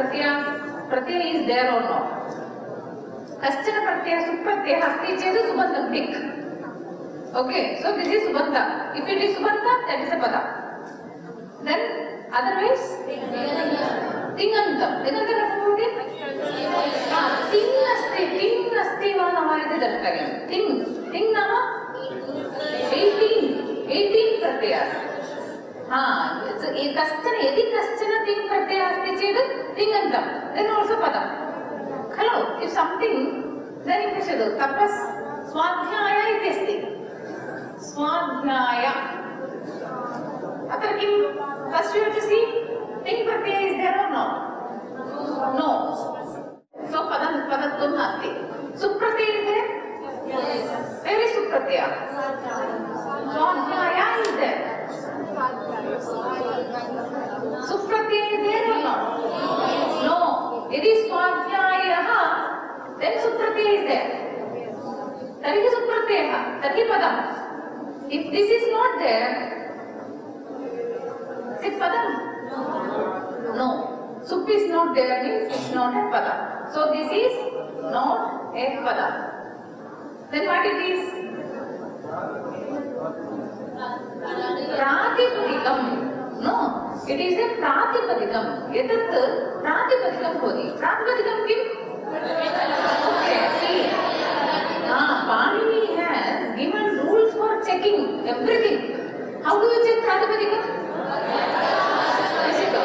pratyaya is there or not. Kaschana pratyaya supratyaya asti chedu subandham tick. Okay, so this is subandha. If it is subandha, that is a pada. Then otherwise tingantam. Tingantam what is ting asti va namayate dartagam. Ting nama 18 pratyaya. यदि कश्चन तिंग प्रत्यय अस्ति चेत् तिङन्तं, then also padam. Hello, if something, then you can do tapas swadhyaya iti asti. Swadhyaya. Atra kim? First you have to see ting pratyaya is there or not? No. So padatvam nasti. Supratyaya is there? Yes. Where is supratyaya? Swadhyaya is there. Supratyaya is there or not? No. It is swadhyaya, then supratyaya is there. Tarhi supratyaya, tarhi padam. If this is not there, is it padam? No. Sup is not there means it's not a pada. So this is not a pada. Then what it is? Pratipadikam. No, it is a pratipadikam. Etat pratipadikam bhavati. Pratipadikam kim? Okay, see. Panini has given rules for checking everything. How do you check pratipadikam? Listen to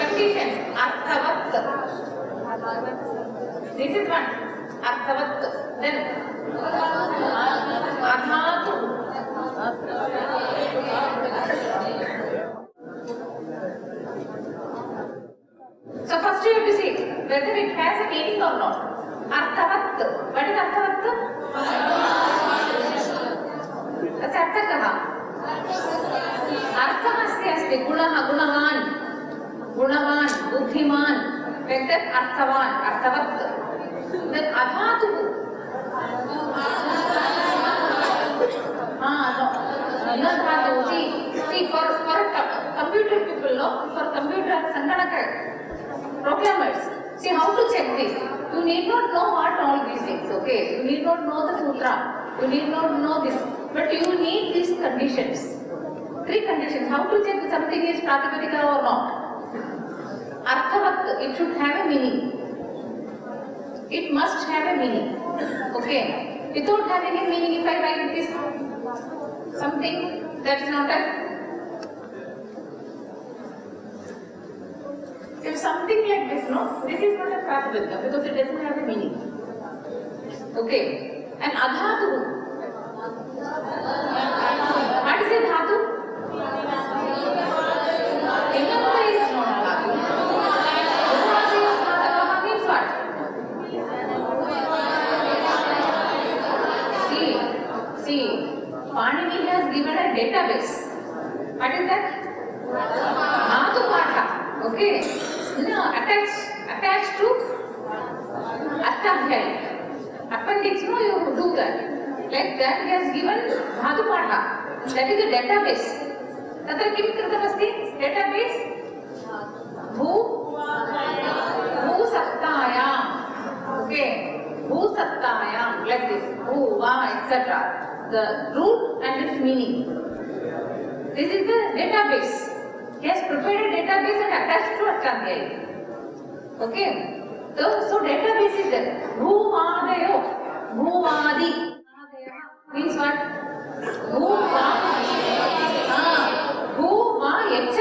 conditions. Arthavat. This is one. Arthavat. Then adhatu. So first you have to see whether it has a meaning or not. Arthavat. What is arthavat? That's arthakaha. Arthamasti asti gunaha gunavan. Gunavan, buddhiman. Like that arthavan, arthavat. Then adhatu. No. See, for computer people, no, for computer sanganaka programmers, see how to check this. You need not know what all these things, okay? You need not know the sutra. You need not know this, but you need these conditions. 3 conditions. How to check if something is pratipadika or not? Arthavat, it should have a meaning. It must have a meaning. Okay. Without having a meaning, if I write this something that is not a. If something like this, no, this is not a pratipadika because it doesn't have a meaning. Okay. And adhatu. What is a dhatu? Inganta is not dhatu. Dhatu means what? See, Panini has given a database. What is that? Dhatu Patha. Okay. No, attached to Ashtadhyaya. Appendix, no, you do that. Like that, he has given Dhatu Patha. That is a database. Tatra kim kritamasti? Database? Bhu Sattayam. Okay. Bhu Sattayam. Like this. Bhu, Va, etc. The root and its meaning. This is the database. He has prepared a database and attached to Ashtadhyaya. Okay. So database is there. Bhuvadayo. Bhuvadi. Means what? Bhuva. Bhuva, etc.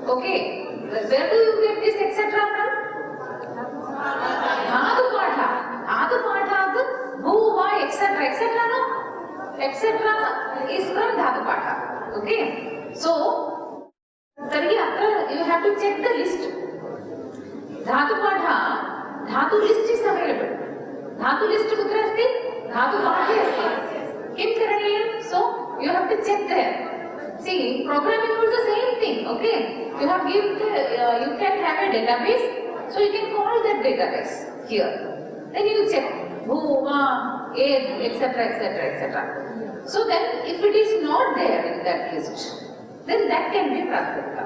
Okay. Where do you get this etc. from? Dhatu Patha. Dhatu Patha, Bhuva, etc. etc. no? Etc. is from Dhatu Patha. Okay. So, tarhi atra you have to check the list. Dhatu Patha, Dhatu list is available. Dhatu list kutra asti? Dhatu Pathe asti. Kim karaniyam? So, you have to check there. See, programming was the same thing, okay? You have given you can have a database, so you can call that database here. Then you check who, age, etc., etc., etc. So then, if it is not there in that list, then that can be pratipadika.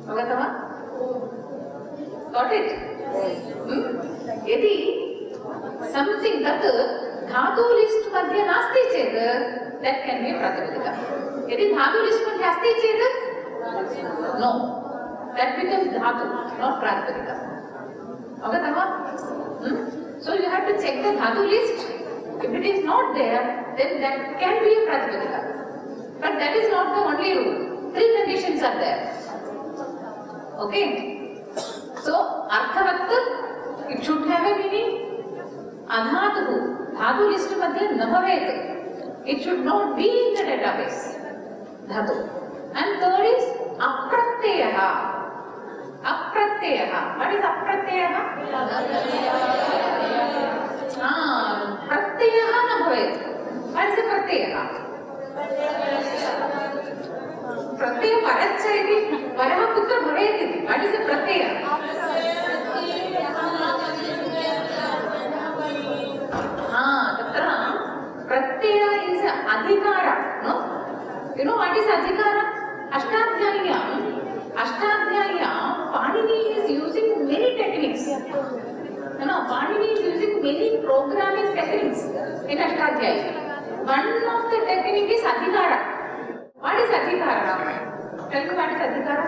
Agatava? Got it? यदि something that धातु list मध्ये नास्ति चेत् that can be प्रातिपदिका. यदि धातु list मध्ये अस्ति चेत् no, that becomes धातु, not प्रातिपदिका. अवगतं वा? So you have to check the dhatu list. If it is not there, then that can be a pratipadika. But that is not the only rule. 3 conditions are there. Okay? So, arthavat, it should have a meaning. Adhatu, dhatu list madhye na bhavet. It should not be in the database. Dhatu. And third is apratyaya. Apratyaya. What is apratyaya? Pratyaya na bhavet. What is a pratyaya? Pratyaya parascha iti parah putra bhavet iti. What is a pratyaya? Tatra pratyaya is adhikara. No? You know what is adhikara? Ashtadhyayam, Panini is using many techniques. You know, Panini is using many programming techniques in Ashtadhyaya. One of the technique is adhikara. What is adhikara? Tell me what is adhikara?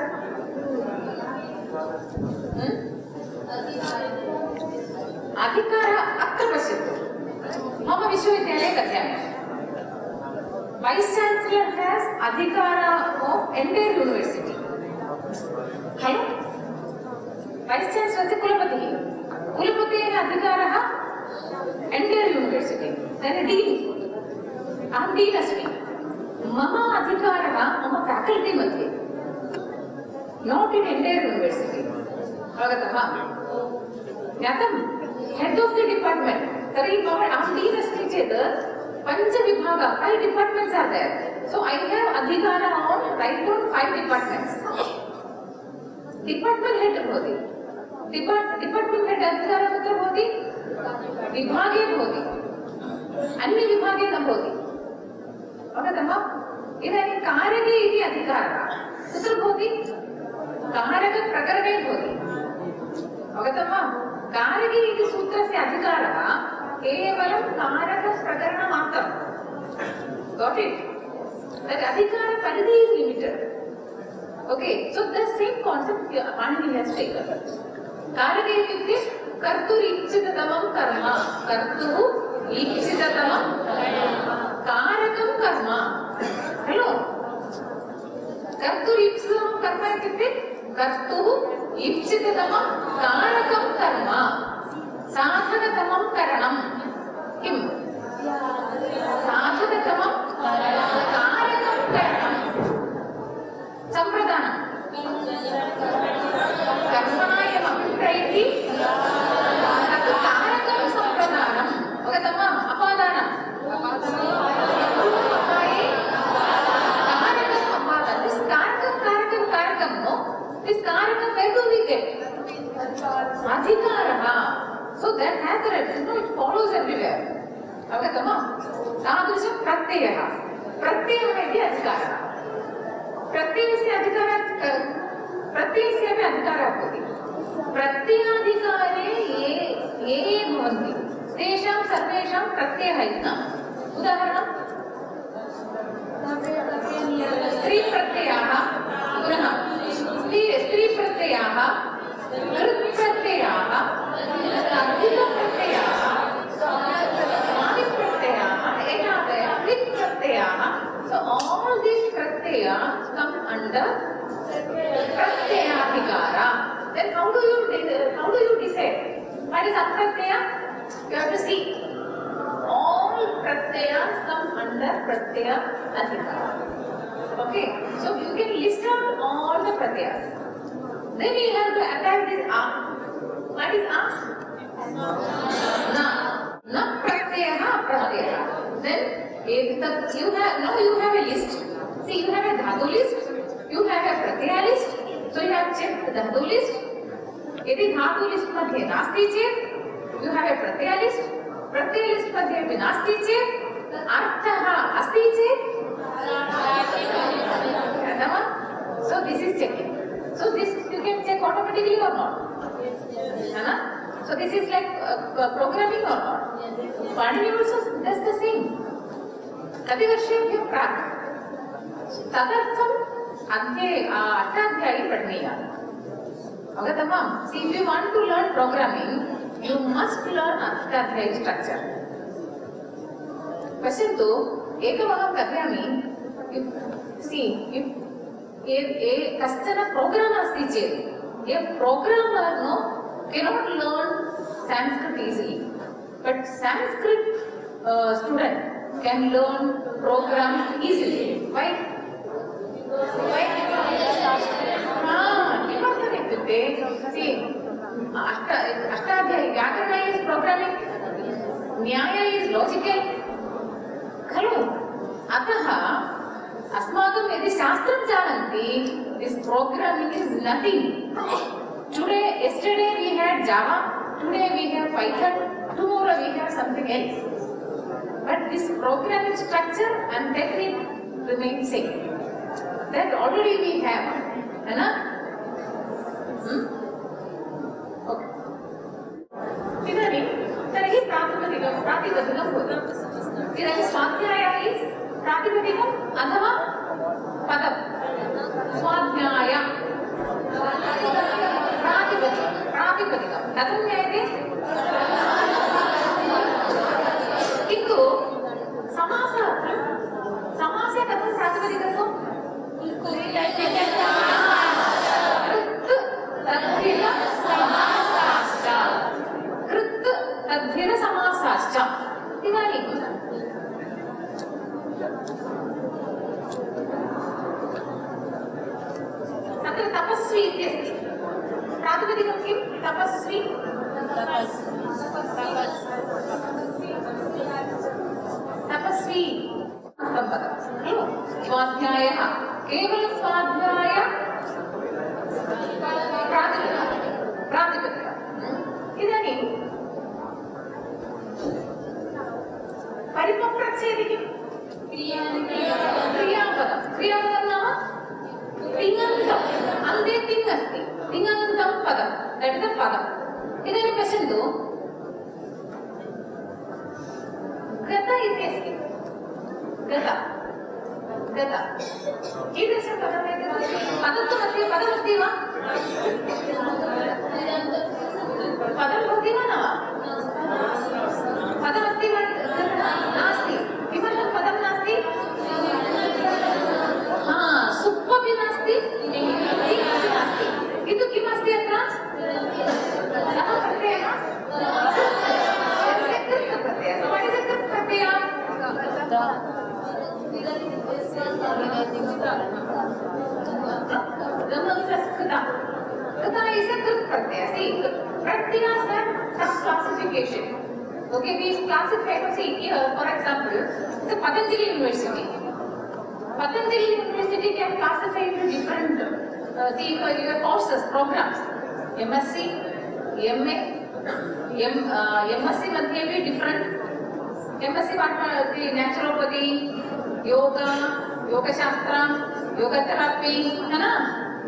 Adhikara atra pasyatu. Mama Vishwavidyalaya kathayami. Vice Chancellor has adhikara of entire university. Hello? Vice Chancellor is Kulapati. Kulapati adhikarah entire university. Then a dean. Aham dean asmi. Mama adhikarah mama faculty madhye. Not in entire university. Avagatam va? Yatam head of the department. Tari mama aham dean asmi chet Pancha Vibhaga, 5 departments are there. So I have adhikara on write down 5 departments. Department head bhavati. Department head adhikara kutra bhavati? Vibhage bhavati. Anni vibhage na bhavati. Avagatam va? Idani karage iti adhikara. Kutra bhavati? Karaka prakarane bhavati. Avagatam va? Karage iti sutrasya adhikara केवलं कारक प्रकरण मात्रं. Got it? That adhikara paridhi is limited. Okay, so the same concept Panini has taken. Karake ityukte kartur ipsitatamam karma. Kartuh ipsitatamam karakam karma. Hello? Kartur ipsitatamam karma ityukte kartuh ipsitatamam karakam karma. साधनतमं करणं किम? साधनतमं कारकं करणं. संप्रदानं कर्मायमं प्रैति तत् कारकं संप्रदानम्. अवगतं वा? अपादानं अपाये कारकं अपादानं. This कारकं no? This कारकं where do we get? Adhikarah. So that has the reference, it follows everywhere. Avagatam va? Tadrisham pratyaya. Pratyaya iti adhikara. Pratyayasya adhikara bhavati. Pratyadhikare ye bhavanti. Tesham sarvesham pratyayah iti. Udaharanam? Stri pratyayah. Punah. Stri pratyayah. Krit pratyayah. Adhika pratyayah. Samanik pratyayah. Ekadaya. Krit pratyayah. So all these pratyayas come under pratyayadhikara. Then how do you decide? What is apratyaya? You have to see. All pratyayas come under pratyayadhikara. Okay. So you can list out all the pratyayas. Then you have to attach this a. What is a? Na pratyaya pratyaya. Then you have a list. See, you have a dhatu list, you have a pratyaya list. So you have checked the dhatu list. Yadi dhatu list madhye nasti chet, you have a pratyaya list. Pratyaya list madhye api nasti chet, arthaha asti chet. So this is checking. So this you can check automatically or not. So this is like programming or not? Panini also does the same. Kati varshebhyo prak. Tadartham Ashtadhyayi पठनीया. अवगतम्? See, if you want to learn programming, you must learn Ashtadhyayi structure. पश्यन्तु, एकवारं कथयामि. If कश्चन programmer अस्ति चेत्, a programmer cannot learn Sanskrit easily, but Sanskrit student can learn program easily. Why? किमर्थम् इत्युक्ते, see, Ashtadhyayi व्याकरण is programming, न्याय is logical, खलु? अतः अस्माकं यदि शास्त्रं जानन्ति, this programming is nothing. Yesterday we had Java, today we have Python, tomorrow we have something else. But this programming structure and technique remain same. That already we have, है ना? Okay. इदानीं तर्हि प्रातिपदिकं भवति. इदानीं स्वाध्यायः इति प्रातिपदिकम् अथवा पदं. स्वाध्याय प्रातिपदिकं कथं ज्ञायते? किन्तु समासे कथं प्रातिपदिकत्वं? कृत् तद्धिरसमासाश्च. इदानीं तत्र तपस्वी इत्यस्ति. प्रातिपदिकं किं? तपस्वी. तपस्वी पदं खलु. स्वाध्यायः केवल स्वाध्याय प्रातिपदिकम्. इदानीं परिपप्रच्छेदे किं? क्रियापदं. क्रियापदं नाम तिङन्तम्. अन्ते तिङ् अस्ति. तिङन्तं पदं. दट् इस् द पदम्. इदानीं पश्यन्तु, गत इति अस्ति. गत कीदृशं पदमेतत्? पदत्वमस्ति. पदमस्ति वा? पदं भवति वा न वा? पदमस्ति वा? नास्ति. किमर्थं पदं नास्ति? सुप्पपि नास्ति, तिङपि नास्ति. किन्तु किमस्ति अत्र? सः प्रत्ययः. कृत्प्रत्ययः. What is a कृत्प्रत्ययः? Krita is a krit pratyaya. See, pratyayas have some classification. Okay, we classify. See, here, for example, the Patanjali University. Patanjali University can classify into different, see, your courses, programs. MSc, MA, MSc मध्ये भी different. MSc the naturopathy, yoga, yoga shastra, yoga therapy, है ना?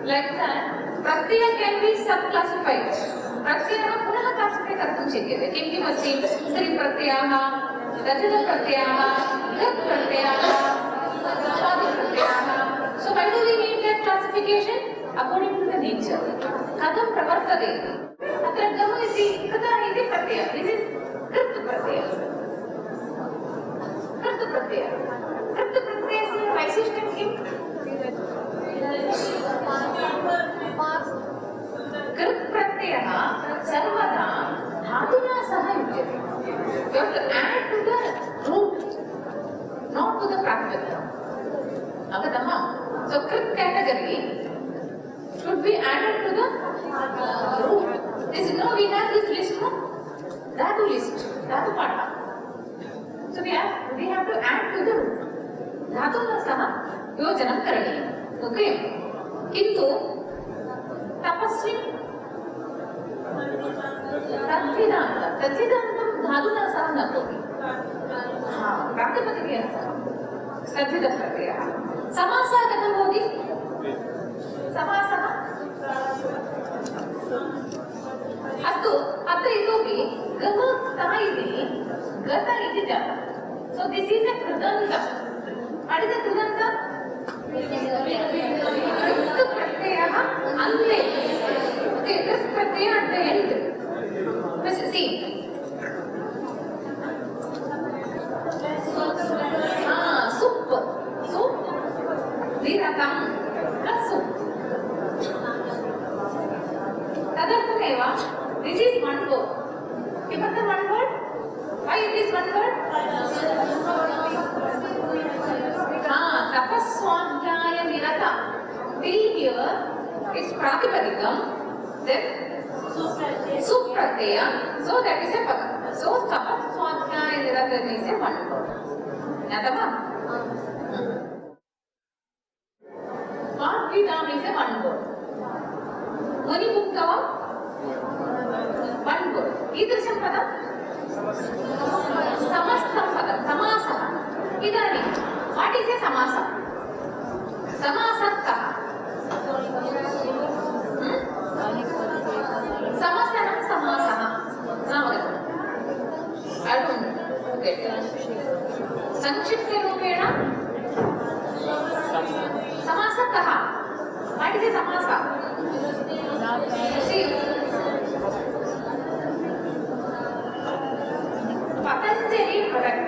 Like that. Pratyaya can be sub-classified. प्रत्ययः पुनः classify कर्तुं शक्यते. किं किम् अस्ति? स्त्री प्रत्ययः, दधित प्रत्ययः, गत् प्रत्ययः, स्वादि प्रत्ययः. So why do we need that classification? According to the nature. कथं प्रवर्तते? अत्र गम इति कृता इति प्रत्ययः. This is कृत् प्रत्ययः. कृत् प्रत्ययः. कृत् प्रत्ययस्य वैशिष्ट्यं किम्? कृत् प्रत्ययः सर्वदा धातुना सह युज्यते. You have to add to the root, not to the प्रातिपदिकम्. अवगतं वा? So कृत् category should be added to the root. This is no, we have this list, no? Dhatu list, Dhatu Patha. So we have to add to the root. धातुना सह योजनं करणीयम्. Okay? किन्तु तपस्वी तद्धिदान्तं धातुना सह न भवति. प्रातिपदिकेन सह तद्धितप्रत्ययः. समासः कथं भवति? समासः अस्तु. तत्र इतोपि गमक्ता इति गत इति जातम्. So this is a कृदन्त. What is a कृदन्त? कृत् प्रत्ययः अन्ते. Okay, कृत् प्रत्ययः at the end. See. Sup. Sup. Viratam. Plus sup. तदर्थमेव this is one word. किमर्थं one word? Why it is one word? तपस्वाध्याय निरता. Till here it's प्रातिपदिकम. Then supratyaya. So that is a pada. So tapaswadhyaya nirata is a one word. Yadava? Vadvidam is a one word. Munimuktavam one word. Idrisham padam? Samastam padam. Samasa. Idani. What is a samasa? Samasatta. Samasanam samasaha. Navagatam. I don't get it. Sankshipt rupena samasattaha. What is a samasa? See, Patanjali product.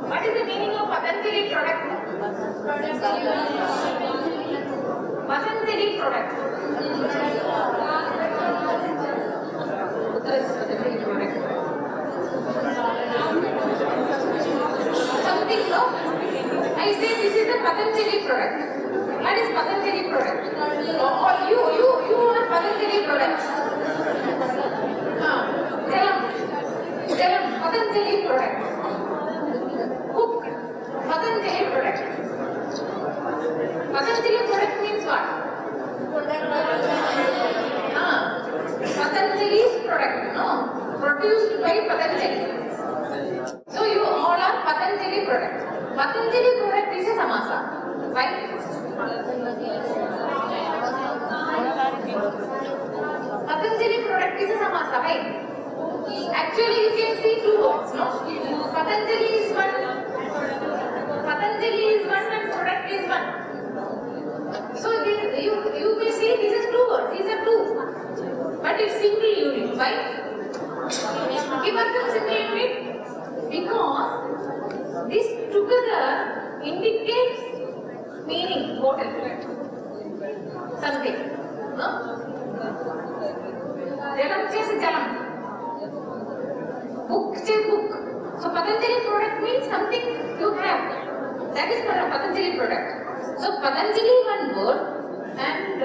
What is the meaning of Patanjali product? Patanjali product. Something, no? I say this is a Patanjali product. What is Patanjali product? Or you are Patanjali product. Jalam, Patanjali product. Book, Patanjali product. Patanjali product means what? Patanjali's product, no? Produced by Patanjali. So you all are Patanjali product. Patanjali product is a samasa. Why? Patanjali product is a samasa. Why? Actually you can see two words, no? Patanjali is one. Patanjali is one and product is one. So you will see this is two words. These are two. But it's single unit. Why? Kimartham single unit? Because this together indicates meaning, total. Something. No? Jalam says jalam. Book says book. So Patanjali product means something you have. That is Patanjali product. So Patanjali one word and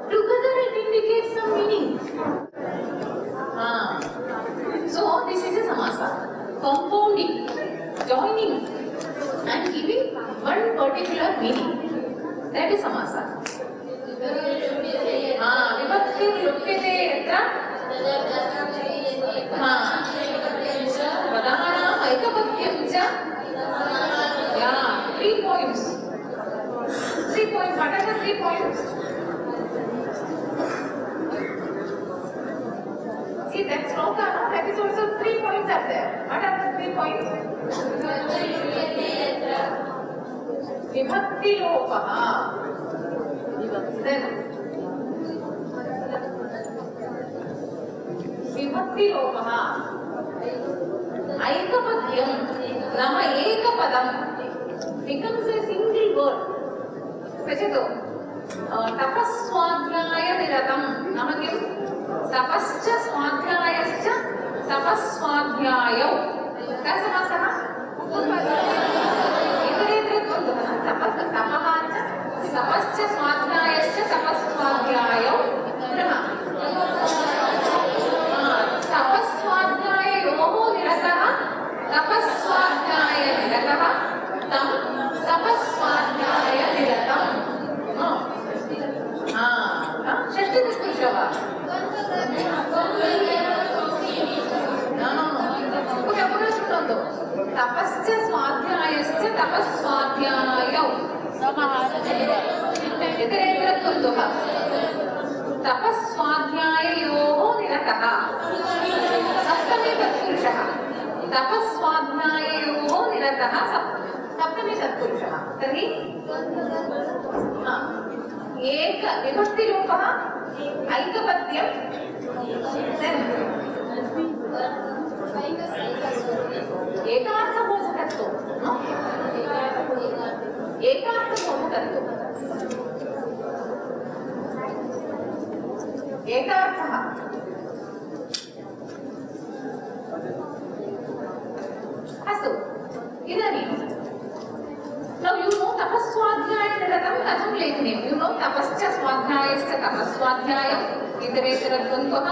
together it indicates some meaning. So this is a samasa. Compounding, joining and giving one particular meaning. That is samasa. Vibhakti lupyate yatra Padhanam aikapatyam cha. Yeah, 3 points. 3 points. What are the 3 points? See that sloka, no? That is also 3 points are there. What are the 3 points? Vibhakti lopaha. Then Vibhakti lopaha. Aikapadyam. Nama ekapadam. Becomes a single word. Pachato. Tapaswadhyaya niratam. Nama kim? Tapascha swadhyayascha tapaswadhyayau. Kya samasa hai? Idare tapahacha tapascha swadhyayascha tapaswadhyayau. Tapaswadhyayoho niratah tapaswadhyaya niratah tam tapaswadhyaya niratam. षष्ठी पुरुषः पुनः शृण्वन्तु तपश्च स्वाध्यायश्च तपस्वाध्यायौ इतरेतरद्वन्द्वः तपस्वाध्याययोः निरतः सप्तमे तत्पुरुषः तपस्वाध्याययोः निरतः सप्तमे तत्पुरुषः तर्हि एक विभक्तिरूपः ऐकपद्यं एकार्थबोधकत्वं एकार्थः अस्तु इदानीं now you know तपस्वाध्यायनिरतं कथं लेखनीयं you know तपश्च स्वाध्यायश्च तपस्वाध्यायम् इतरेतरद्वन्द्वः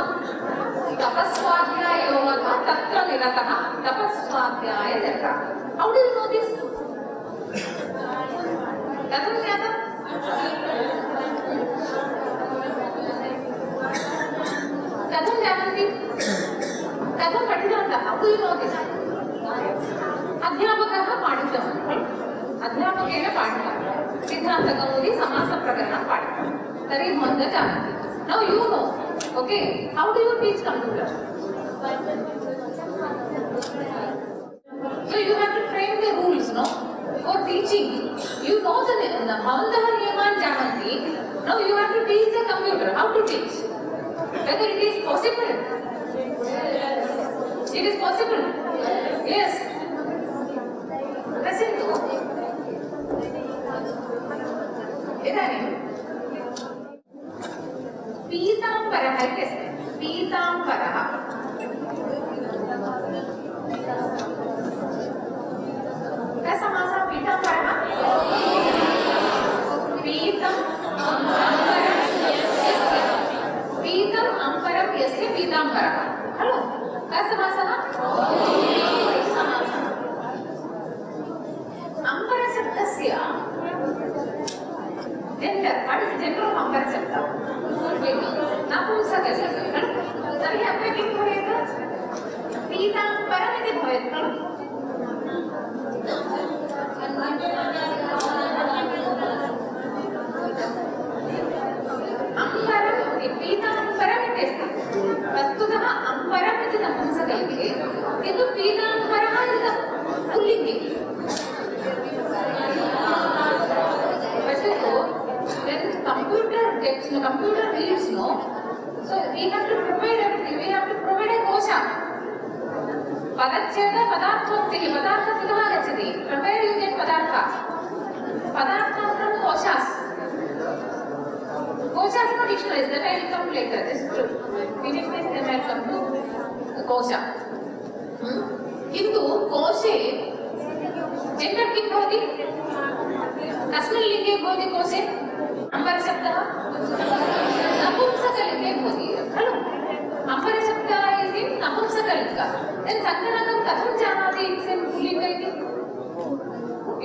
तपस्वाध्यायोः तत्र निरतः तपस्वाध्यायनिरतः how do you know this कथं ज्ञातं कथं जानन्ति कथं पठितवन्तः how do you know this अध्यापकः पाठितवान् अध्यापकेन पाठितं सिद्धान्तकौमुदी समासप्रकरणं पाठितं तर्हि भवन्तः जानन्ति now you know okay how do you teach computer so you have to frame the rules no for teaching you know the भवन्तः नियमान् जानन्ति now you have to teach the computer how to teach whether it is possible it is possible yes पश्यन्तु इदानीं पीताम्बरः इति अस्ति पीताम्बरः कः समासः पीताम्बरः पीतम् अम्बरं यस्य पीताम्बरः खलु कः समासः अम्बरशब्दस्य gender what is the gender of अम्बरशब्दः नपुंसकलिङ्गं खलु तर्हि अत्र किं भवेत् पीताम्बरम् इति भवेत् खलु अम्बरं पीताम्बरम् इति अस्ति वस्तुतः अम्बरम् इति नपुंसकलिङ्गे किन्तु पीताम्बरः इति पुल्लिङ्गे computer reads no so we have to provide everything we have to provide a kosha padacheda padarthoktihi padartha kudah agachati from where you get padartha from koshas no dictionaries that I will come later this is true dictionaries then I will come to kosha किन्तु कोशे gender किं भवति कस्मिन् लिङ्गे भवति कोशे अम्बरशब्दः नपुंसकलिङ्गे भवति खलु अम्बरशब्दः इति नपुंसकलिङ्गः देन् सङ्गणकं कथं जानाति पुल्लिङ्ग इति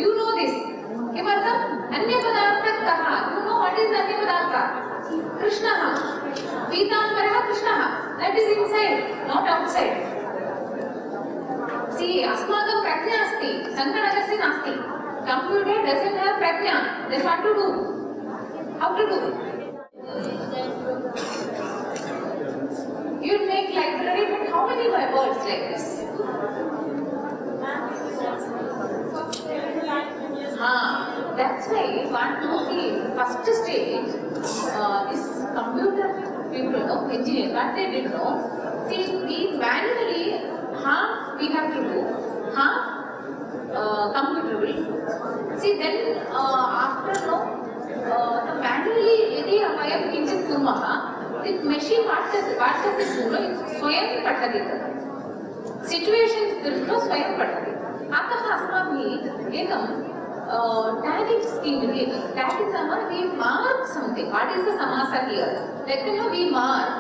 यू नो दिस् किमर्थम् अन्यपदार्थः कः यू नो वाट् इस् अन्यपदार्थः कृष्णः पीताम्बरः कृष्णः that is inside not outside see अस्माकं प्रज्ञा अस्ति सङ्गणकस्य नास्ति कंप्यूटर डजंट हैव प्रज्ञा then what to do how to do you make library but how many words like this that's why one to the first stage this computer people know engineers what they did know see we manually half we have to do half computer will see then after no manually यदि वयं किञ्चित् कुर्मः machine what does it do स्वयं पठति सिचुएशन्स् दृष्ट्वा स्वयं पठति अतः अस्माभिः एकं tagging scheme इति tagging नाम we mark something what is the samasa here like you know we mark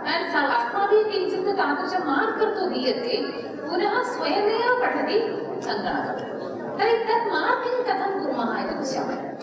and अस्माभिः किञ्चित् तादृश mark कर्तुं दीयते पुनः स्वयमेव पठति सङ्गणकः तर्हि तत् मार्किङ्ग् कथं कुर्मः इति पश्यामः